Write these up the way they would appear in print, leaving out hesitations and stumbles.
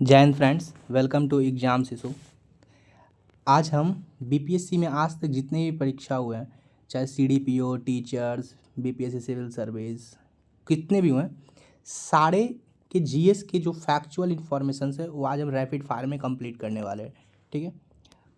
जय Hind friends, welcome to exam Shishu. आज हम बीपीएससी में आज तक जितने भी परीक्षा हुए हैं, चाहे CDPO, teachers, BPSC civil service, कितने भी हुए हैं, सारे के जीएस के जो फैक्चुअल इन्फॉर्मेशन है वो आज हम रैपिड फायर में कंप्लीट करने वाले हैं। ठीक है,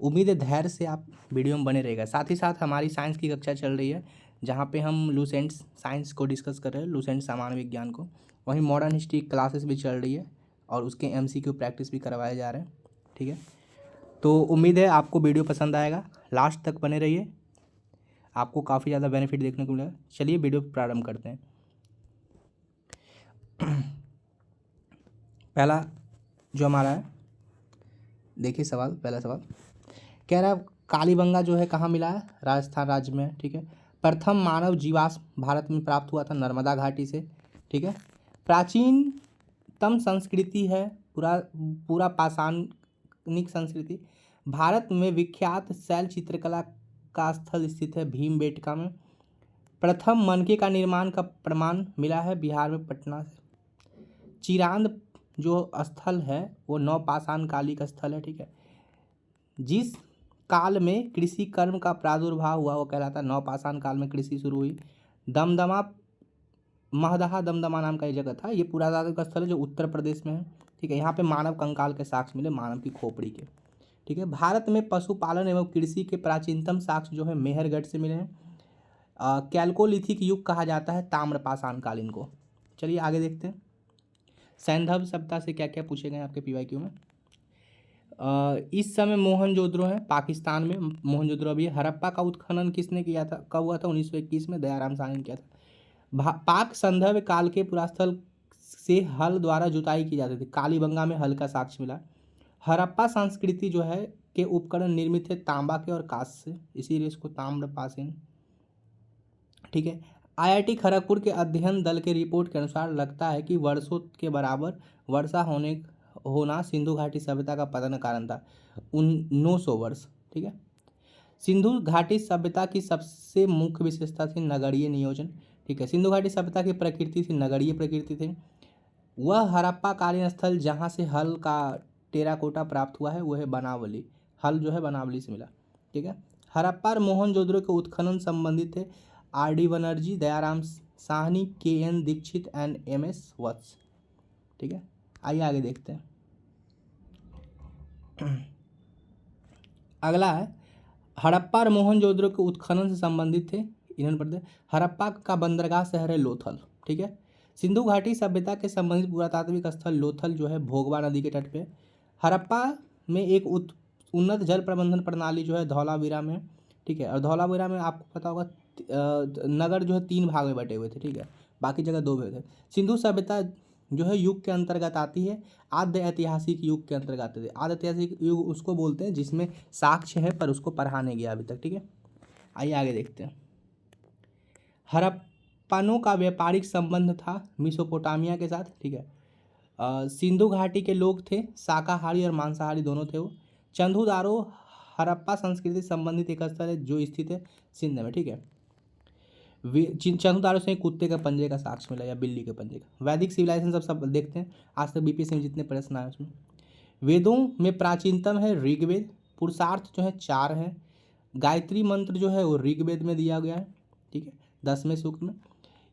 उम्मीद है धैर्य से आप वीडियो में बने रहेगा। साथ ही साथ हमारी साइंस की कक्षा चल रही है, जहाँ पे हम लूसेंट साइंस को डिस्कस कर रहे हैं, लूसेंट सामान्य विज्ञान को। वहीं मॉडर्न हिस्ट्री क्लासेस भी चल रही है और उसके एमसीक्यू प्रैक्टिस भी करवाए जा रहे हैं। ठीक है, तो उम्मीद है आपको वीडियो पसंद आएगा, लास्ट तक बने रहिए, आपको काफ़ी ज़्यादा बेनिफिट देखने को मिलेगा। चलिए वीडियो प्रारंभ करते हैं। पहला जो हमारा है, देखिए सवाल, पहला सवाल कह रहा है कालीबंगा जो है कहाँ मिला है? राजस्थान राज्य में। ठीक है, प्रथम मानव जीवाश्म भारत में प्राप्त हुआ था नर्मदा घाटी से। ठीक है, प्राचीनतम संस्कृति है पूरा पूरा पाषाणिक संस्कृति। भारत में विख्यात शैल चित्रकला का स्थल स्थित है भीमबेटका में। प्रथम मनके का निर्माण का प्रमाण मिला है बिहार में पटना से। चिरांद जो स्थल है वो नवपाषाण काली का स्थल है। ठीक है, जिस काल में कृषि कर्म का प्रादुर्भाव हुआ वो कहलाता है नवपाषाण काल में कृषि शुरू हुई। दमदमा महदहा दमदमा नाम का ये जगह था, ये पुरातात्विक स्थल है जो उत्तर प्रदेश में है। ठीक है, यहाँ पे मानव कंकाल के साक्ष्य मिले, मानव की खोपड़ी के। ठीक है, भारत में पशुपालन एवं कृषि के प्राचीनतम साक्ष्य जो है मेहरगढ़ से मिले हैं। कैल्कोलिथिक युग कहा जाता है ताम्रपाषाण कालीन को। चलिए आगे देखते हैं, सैंधव सभ्यता से क्या क्या पूछे गए आपके पीवाईक्यू में। इस समय मोहनजोदड़ो है पाकिस्तान में, मोहनजोदड़ो अभी। हड़प्पा का उत्खनन किसने किया था, कब हुआ था? 1921 में दयाराम साहनी ने किया था। पाक संदर्भ काल के पुरास्थल से हल द्वारा जुताई की जाती थी, कालीबंगा में हल का साक्ष्य मिला। हड़प्पा संस्कृति जो है के उपकरण निर्मित थे तांबा के और कांस्य से, इसीलिए इसको ताम्रपाषाण। ठीक है, आईआईटी खड़गपुर के अध्ययन दल के रिपोर्ट के अनुसार लगता है कि वर्षों के बराबर वर्षा होना सिंधु घाटी सभ्यता का पतन कारण था, 900 वर्ष। ठीक है, सिंधु घाटी सभ्यता की सबसे मुख्य विशेषता थी नगरीय नियोजन। ठीक है, सिंधु घाटी सभ्यता की प्रकृति थी नगरीय प्रकृति थी। वह हड़प्पा कालीन स्थल जहाँ से हल का टेराकोटा प्राप्त हुआ है वह है बनावली, हल जो है बनावली से मिला। ठीक है, हड़प्पा और मोहनजोदड़ो के उत्खनन संबंधित थे R D Banerjee, Dayaram Sahni, K N Dikshit and M S Vats. ठीक है, आइए आगे देखते हैं। अगला है हड़प्पा और मोहनजोदड़ो के उत्खनन से संबंधित थे इन्होंने पढ़ते। हड़प्पा का बंदरगाह शहर है लोथल। ठीक है, सिंधु घाटी सभ्यता के संबंधित पुरातात्विक स्थल लोथल जो है भोगवा नदी के तट पे। हड़प्पा में एक उन्नत जल प्रबंधन प्रणाली जो है धौलावीरा में। ठीक है, और धौलावीरा में आपको पता होगा नगर जो है 3 भाग में बटे हुए थे। ठीक है, बाकी जगह 2 हुए थे। सिंधु सभ्यता जो है युग के अंतर्गत आती है, आद्य ऐतिहासिक युग के अंतर्गत आती है। आद्य ऐतिहासिक युग उसको बोलते हैं जिसमें साक्ष्य है पर उसको पढ़ा नहीं गया अभी तक। ठीक है, आइए आगे देखते हैं। हड़प्पनों का व्यापारिक संबंध था मिसोपोटामिया के साथ। ठीक है, सिंधु घाटी के लोग थे शाकाहारी और मांसाहारी दोनों थे वो। चंदूदारो हड़प्पा संस्कृति संबंधित एक स्थल है जो स्थित है सिंध में। ठीक है, चंदूदारों से कुत्ते के पंजे का साक्ष्य मिला या बिल्ली के पंजे का। वैदिक सिविलाइजेशन सब देखते हैं आज तक बीपीएससी में जितने प्रश्न आए उसमें। वेदों में प्राचीनतम है ऋग्वेद, पुरुषार्थ जो है 4 है। गायत्री मंत्र जो है वो ऋग्वेद में दिया गया है। ठीक है, 10वें सूक्त में।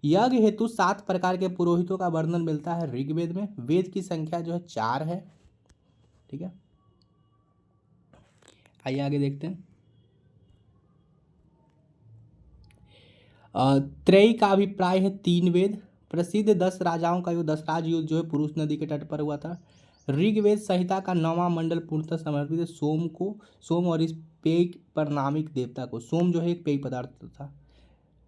यज्ञ हेतु 7 प्रकार के पुरोहितों का वर्णन मिलता है ऋग्वेद में। वेद की संख्या जो है 4 है। ठीक है, आइए आगे देखते हैं। त्रयी का अभिप्राय है 3 वेद। प्रसिद्ध 10 राजाओं का युद्ध दशराज युद्ध जो है पुरुष नदी के तट पर हुआ था। ऋग्वेद संहिता का 9वां मंडल पूर्णतः समर्पित है सोम को, सोम और इस पेय पर नामिक देवता को। सोम जो है एक पेय पदार्थ था।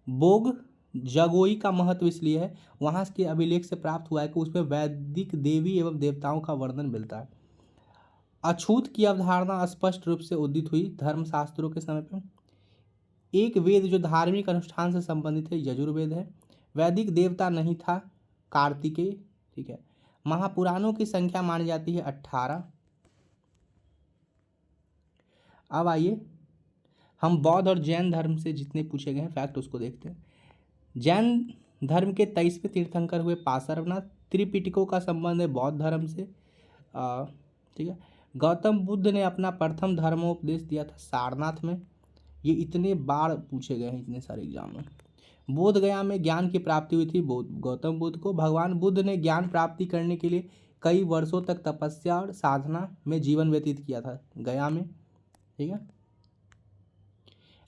बोग जगोई का महत्व इसलिए है वहाँ के अभिलेख से प्राप्त हुआ है कि उसमें वैदिक देवी एवं देवताओं का वर्णन मिलता है। अछूत की अवधारणा स्पष्ट रूप से उदित हुई धर्मशास्त्रों के समय पर। एक वेद जो धार्मिक अनुष्ठान से संबंधित है यजुर्वेद है। वैदिक देवता नहीं था कार्तिकेय। ठीक है, महापुराणों की संख्या मानी जाती है 18। अब आइए हम बौद्ध और जैन धर्म से जितने पूछे गए हैं फैक्ट उसको देखते हैं। जैन धर्म के 23वें तीर्थंकर हुए पार्श्वनाथ। त्रिपिटकों का संबंध है बौद्ध धर्म से। ठीक है। गौतम बुद्ध ने अपना प्रथम धर्मोपदेश दिया था सारनाथ में। ये इतने बार पूछे गए हैं इतने सारे एग्जाम में। बोध गया में ज्ञान की प्राप्ति हुई थी गौतम बुद्ध को। भगवान बुद्ध ने ज्ञान प्राप्ति करने के लिए कई वर्षों तक तपस्या और साधना में जीवन व्यतीत किया था गया में। ठीक है,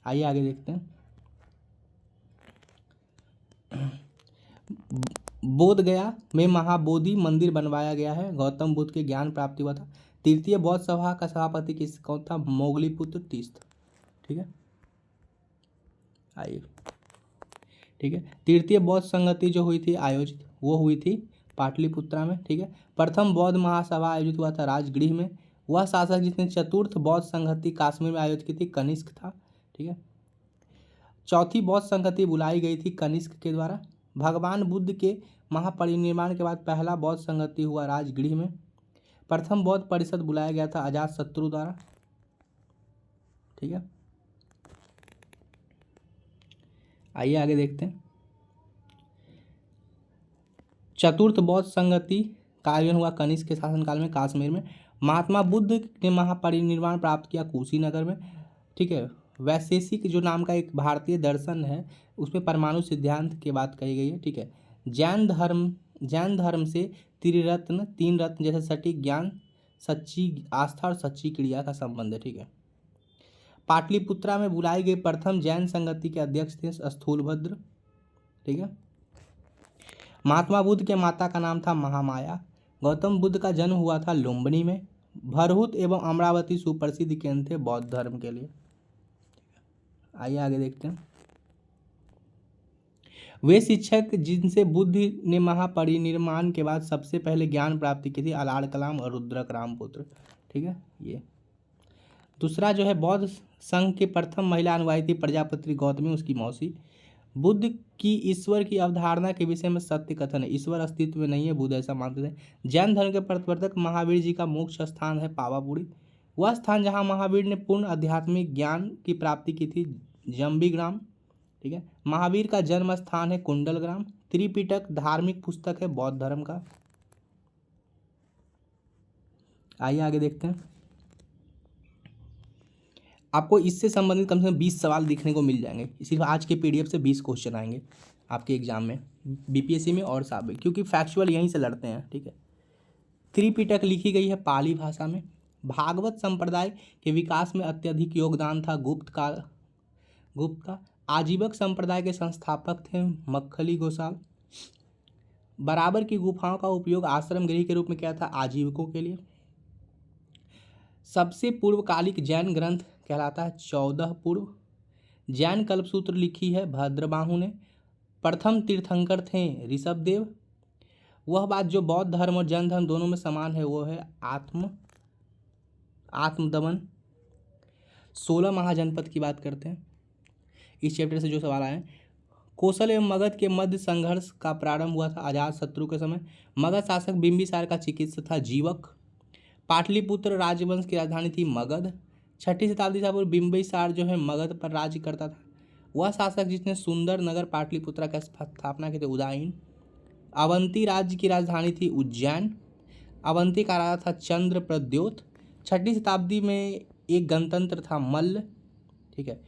आइए आगे देखते हैं। बोध गया में महाबोधि मंदिर बनवाया गया है। गौतम बुद्ध के ज्ञान प्राप्ति हुआ था। तृतीय बौद्ध सभा का सभापति कौन था? मोगलीपुत्र तीर्थ। ठीक है, आइए। ठीक है, तृतीय बौद्ध संगति जो हुई थी आयोजित, वो हुई थी पाटलिपुत्रा में। ठीक है, प्रथम बौद्ध महासभा आयोजित हुआ था राजगृह में। वह शासक जिसने चतुर्थ बौद्ध संगति कश्मीर में आयोजित की थी कनिष्क था। ठीक है, चौथी बौद्ध संगति बुलाई गई थी कनिष्क के द्वारा। भगवान बुद्ध के महापरिनिर्वाण के बाद पहला बौद्ध संगति हुआ राजगृह में। प्रथम बौद्ध परिषद बुलाया गया था अजातशत्रु द्वारा। ठीक है, आइए आगे देखते हैं। चतुर्थ बौद्ध संगति का आयोजन हुआ कनिष्क के शासनकाल में कश्मीर में। महात्मा बुद्ध ने महापरिनिर्वाण प्राप्त किया कुशीनगर में। ठीक है, वैशेषिक जो नाम का एक भारतीय दर्शन है उसमें परमाणु सिद्धांत की बात कही गई है। ठीक है, जैन धर्म से त्रिरत्न तीन रत्न जैसे सटीक ज्ञान, सच्ची आस्था और सच्ची क्रिया का संबंध है। ठीक है, पाटलिपुत्रा में बुलाई गई प्रथम जैन संगति के अध्यक्ष थे स्थूलभद्र। ठीक है, महात्मा बुद्ध के माता का नाम था महामाया। गौतम बुद्ध का जन्म हुआ था लुम्बिनी में। भरहुत एवं अमरावती सुप्रसिद्ध केंद्र थे बौद्ध धर्म के लिए। आइए आगे देखते हैं। वे शिक्षक जिनसे बुद्ध ने महापरिनिर्वाण के बाद सबसे पहले ज्ञान प्राप्ति की थी अलाड़ कलाम और रुद्रक रामपुत्र। ठीक है, ये दूसरा जो है बौद्ध संघ के प्रथम महिला अनुयायी थी प्रजापति गौतमी, उसकी मौसी। बुद्ध की ईश्वर की अवधारणा के विषय में सत्य कथन है। ईश्वर अस्तित्व में नहीं है, बुद्ध ऐसा मानते थे। जैन धर्म के प्रतिवर्तक महावीर जी का मोक्ष स्थान है पावापुरी। वह स्थान जहाँ महावीर ने पूर्ण आध्यात्मिक ज्ञान की प्राप्ति की थी जम्बीग्राम। ठीक है, महावीर का जन्म स्थान है कुंडलग्राम। त्रिपिटक धार्मिक पुस्तक है बौद्ध धर्म का। आइए आगे देखते हैं। आपको इससे संबंधित कम से कम 20 सवाल देखने को मिल जाएंगे। सिर्फ आज के पीडीएफ से 20 क्वेश्चन आएंगे आपके एग्जाम में, बीपीएससी में और साबिक, क्योंकि फैक्चुअल यहीं से लड़ते हैं। ठीक है, त्रिपिटक लिखी गई है पाली भाषा में। भागवत संप्रदाय के विकास में अत्यधिक योगदान था गुप्त का। आजीवक संप्रदाय के संस्थापक थे मक्खली गोसाल। बराबर की गुफाओं का उपयोग आश्रम गृह के रूप में किया था आजीवकों के लिए। सबसे पूर्वकालिक जैन ग्रंथ कहलाता है 14 पूर्व। जैन कल्पसूत्र लिखी है भद्रबाहु ने। प्रथम तीर्थंकर थे ऋषभदेव। वह बात जो बौद्ध धर्म और जैन धर्म दोनों में समान है वो है आत्मदमन। 16 महाजनपद की बात करते हैं इस चैप्टर से जो सवाल आए। कौशल एवं मगध के मध्य संघर्ष का प्रारंभ हुआ था अजातशत्रु के समय। मगध शासक बिंबिसार का चिकित्सक था जीवक। पाटलिपुत्र राजवंश की राजधानी थी मगध। 6ठी शताब्दी ईसा पूर्व बिंबिसार जो है मगध पर राज्य करता था। वह शासक जिसने सुंदर नगर पाटलिपुत्रा की स्थापना की थी उदयन। अवंती राज्य की राजधानी थी उज्जैन। अवंती का राजा था चंद्रप्रद्योत। 6ठी शताब्दी में एक गणतंत्र था मल्ल। ठीक है,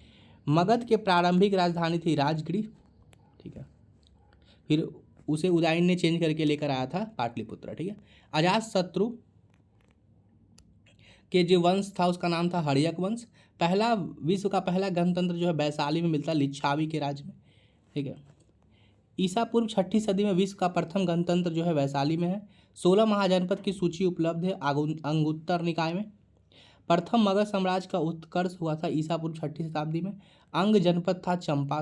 मगध के प्रारंभिक राजधानी थी राजगृह। ठीक है, फिर उसे उदयन ने चेंज करके लेकर आया था पाटलिपुत्रा। ठीक है, अजातशत्रु के जो वंश था उसका नाम था हर्यक वंश। पहला विश्व का पहला गणतंत्र जो है वैशाली में मिलता है लिच्छावी के राज्य में। ठीक है, ईसा पूर्व 6ठी सदी में विश्व का प्रथम गणतंत्र जो है वैशाली में है। 16 महाजनपद की सूची उपलब्ध है अंगुत्तर निकाय में। प्रथम मगध साम्राज्य का उत्कर्ष हुआ था ईसा पूर्व 6ठी शताब्दी में। अंग जनपद था चंपा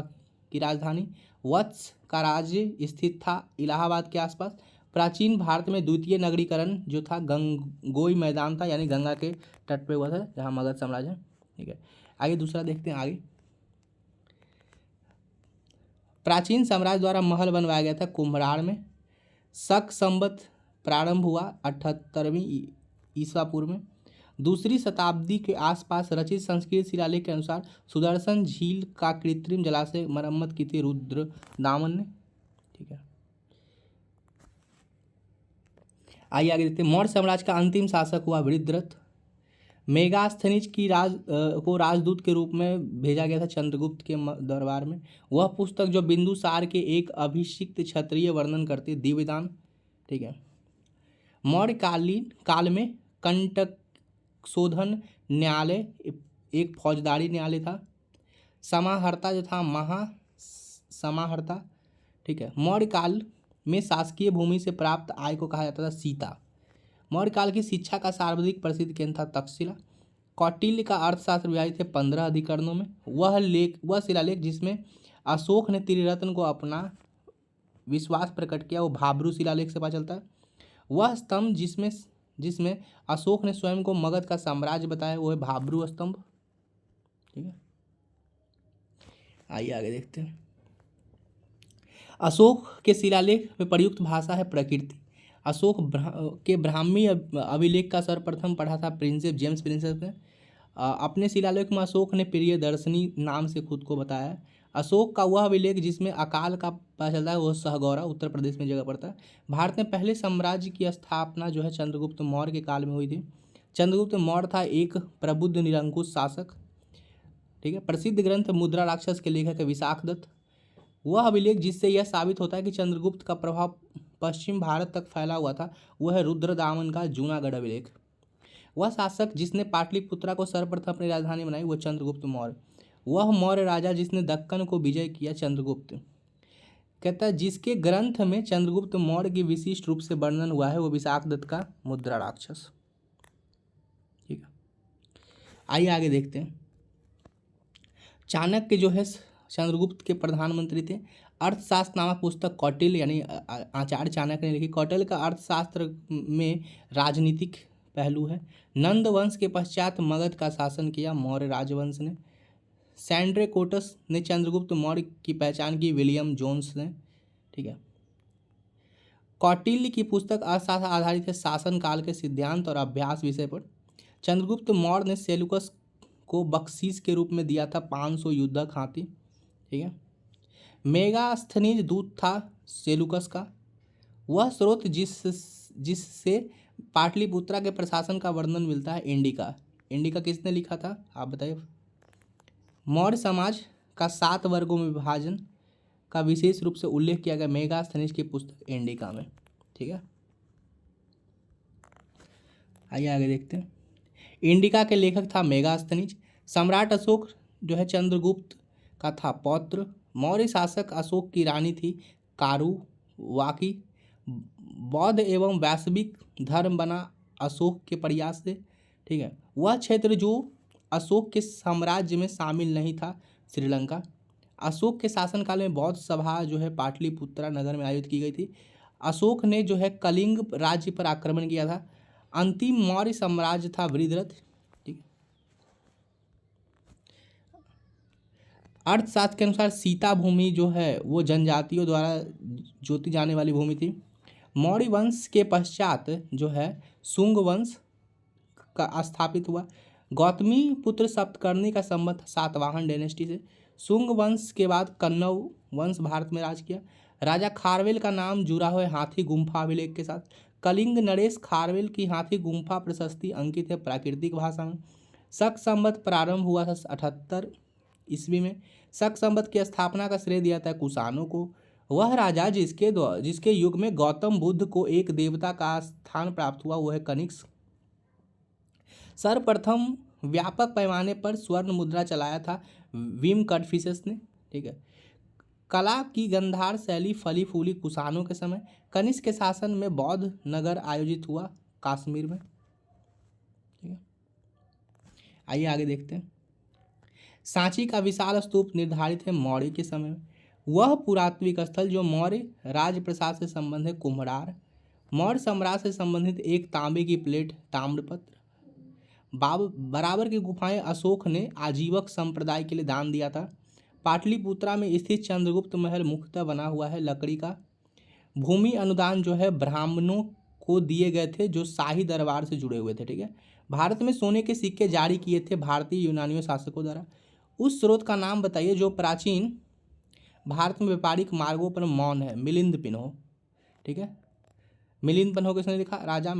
की राजधानी। वत्स का राज्य स्थित था इलाहाबाद के आसपास। प्राचीन भारत में द्वितीय नगरीकरण जो था गंगोई मैदान था, यानी गंगा के तट पे हुआ था जहाँ मगध साम्राज्य है। ठीक है, आगे दूसरा देखते हैं। आगे प्राचीन साम्राज्य द्वारा महल बनवाया गया था कुम्भराड़ में। शक संवत प्रारंभ हुआ 78वीं ईसा पूर्व में। दूसरी शताब्दी के आसपास रचित संस्कृत शिलालेख के अनुसार सुदर्शन झील का कृत्रिम जलाशय मरम्मत की थी रुद्र दामन ने। ठीक है, आइए आगे देखते हैं। मौर्य साम्राज्य का अंतिम शासक हुआ वृद्धरथ। मेगास्थनीज की को राजदूत के रूप में भेजा गया था चंद्रगुप्त के दरबार में। वह पुस्तक जो बिंदुसार के एक अभिषिक्त क्षत्रिय वर्णन करती है, दिव्यदान, ठीक है। मौर्य काल में कंटक शोधन न्यायालय एक फौजदारी न्यायालय था। समाहर्ता जो था समाहर्ता, ठीक है। मौर्य काल में शासकीय भूमि से प्राप्त आय को कहा जाता था सीता। मौर्य काल की शिक्षा का सर्वाधिक प्रसिद्ध केंद्र था तक्षशिला। कौटिल्य का अर्थशास्त्र विभाजित थे 15 अधिकरणों में। वह शिलालेख जिसमें अशोक ने त्रिरत्न को अपना विश्वास प्रकट किया, वो भाब्रू शिलालेख से पता चलता है। वह स्तंभ जिसमें जिसमें अशोक ने स्वयं को मगध का साम्राज्य बताया, वो है भाब्रू स्तंभ, ठीक है। आइए आगे देखते हैं। अशोक के शिलालेख में प्रयुक्त भाषा है प्रकृति। अशोक के ब्राह्मी अभिलेख का सर्वप्रथम पढ़ा था प्रिंसेप जेम्स प्रिंसेप ने। अपने शिलालेख में अशोक ने प्रियदर्शनी नाम से खुद को बताया। अशोक का वह अभिलेख जिसमें अकाल का पता चलता है, वह सहगौरा उत्तर प्रदेश में जगह पड़ता है। भारत में पहले साम्राज्य की स्थापना जो है चंद्रगुप्त मौर्य के काल में हुई थी। चंद्रगुप्त मौर्य था एक प्रबुद्ध निरंकुश शासक, ठीक है। प्रसिद्ध ग्रंथ मुद्रा राक्षस के लेखक है विशाख दत्त। वह अभिलेख जिससे यह साबित होता है कि चंद्रगुप्त का प्रभाव पश्चिम भारत तक फैला हुआ था, वह है रुद्रदामन का जूनागढ़ अभिलेख। वह शासक जिसने पाटलिपुत्रा को सर्वप्रथम अपनी राजधानी बनाई, वह चंद्रगुप्त मौर्य। वह मौर्य राजा जिसने दक्कन को विजय किया, चंद्रगुप्त। कहता है जिसके ग्रंथ में चंद्रगुप्त मौर्य की विशिष्ट रूप से वर्णन हुआ है, वो विशाख दत्त का मुद्रा राक्षस, ठीक है। आइए आगे देखते हैं। चाणक्य जो है चंद्रगुप्त के प्रधानमंत्री थे। अर्थशास्त्र नामक पुस्तक कौटिल्य यानी आचार्य चाणक्य ने लिखी। कौटिल्य का अर्थशास्त्र में राजनीतिक पहलू है। नंद वंश के पश्चात मगध का शासन किया मौर्य राजवंश ने। सैंड्रेकोटस ने चंद्रगुप्त मौर्य की पहचान की, विलियम जोन्स ने, ठीक है। कौटिल्य की पुस्तक अर्थशास्त्र आधारित है शासन काल के सिद्धांत और अभ्यास विषय पर। चंद्रगुप्त मौर्य ने सेलुकस को बख्शीश के रूप में दिया था 500 युद्धक हाथी, ठीक है। मेगास्थनीज दूत था सेलुकस का। वह स्रोत जिससे पाटलिपुत्रा के प्रशासन का वर्णन मिलता है इंडिका। इंडिका किसने लिखा था, आप बताइए। मौर्य समाज का 7 वर्गों में विभाजन का विशेष रूप से उल्लेख किया गया मेगास्थनीज की पुस्तक इंडिका में, ठीक है। आइए आगे देखते हैं। इंडिका के लेखक था मेगास्थनीज। सम्राट अशोक जो है चंद्रगुप्त का था पौत्र। मौर्य शासक अशोक की रानी थी कारुवाकी। बौद्ध एवं वैश्विक धर्म बना अशोक के प्रयास से, ठीक है। वह क्षेत्र जो अशोक के साम्राज्य में शामिल नहीं था, श्रीलंका। अशोक के शासनकाल में बौद्ध सभा जो है पाटलिपुत्रा नगर में आयोजित की गई थी। अशोक ने जो है कलिंग राज्य पर आक्रमण किया था। अंतिम मौर्य साम्राज्य था वृद्धरथ, ठीक है। अर्थशास्त्र के अनुसार सीता भूमि जो है वो जनजातियों द्वारा जोती जाने वाली भूमि थी। मौर्य वंश के पश्चात जो है शुंग वंश का स्थापित हुआ। गौतमी पुत्र सप्तकर्णी का संबंध सातवाहन डायनेस्टी से। शुंग वंश के बाद कन्नव वंश भारत में राज किया। राजा खारवेल का नाम जुड़ा हुआ है हाथी गुम्फा अभिलेख के साथ। कलिंग नरेश खारवेल की हाथी गुम्फा प्रशस्ति अंकित है प्राकृतिक भाषा में। शक संवत प्रारंभ हुआ था 78 ईस्वी में। शक संवत की स्थापना का श्रेय दिया था कुषाणों को। वह राजा जिसके युग में गौतम बुद्ध को एक देवता का स्थान प्राप्त हुआ, वो है कनिष्क। सर्वप्रथम व्यापक पैमाने पर स्वर्ण मुद्रा चलाया था विम कटफिसेस ने, ठीक है। कला की गंधार शैली फली फूली कुषाणों के समय। कनिष्क के शासन में बौद्ध नगर आयोजित हुआ कश्मीर में, ठीक है। आइए आगे देखते हैं। सांची का विशाल स्तूप निर्धारित है मौर्य के समय में। वह पुरातात्विक स्थल जो मौर्य राजप्रसाद से संबंधित कुम्हरार। मौर्य सम्राट से संबंधित एक तांबे की प्लेट ताम्रपत्र। बराबर की गुफाएं अशोक ने आजीवक संप्रदाय के लिए दान दिया था। पाटलिपुत्रा में स्थित चंद्रगुप्त महल मुख्यतः बना हुआ है लकड़ी का। भूमि अनुदान जो है ब्राह्मणों को दिए गए थे जो शाही दरबार से जुड़े हुए थे, ठीक है। भारत में सोने के सिक्के जारी किए थे भारतीय यूनानियों शासकों द्वारा। उस स्रोत का नाम बताइए जो प्राचीन भारत में व्यापारिक मार्गों पर मौन है। मिलिंद पिनो, ठीक है। मिलिंद पन्हो किसने लिखा? राजा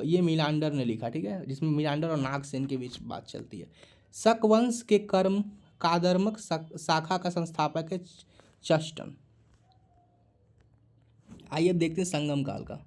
ये मिलांडर ने लिखा, ठीक है, जिसमें मिलांडर और नागसेन के बीच बात चलती है। शक वंश के कादर्मक शाखा का संस्थापक है चष्टन। आइए अब देखते हैं संगम काल का।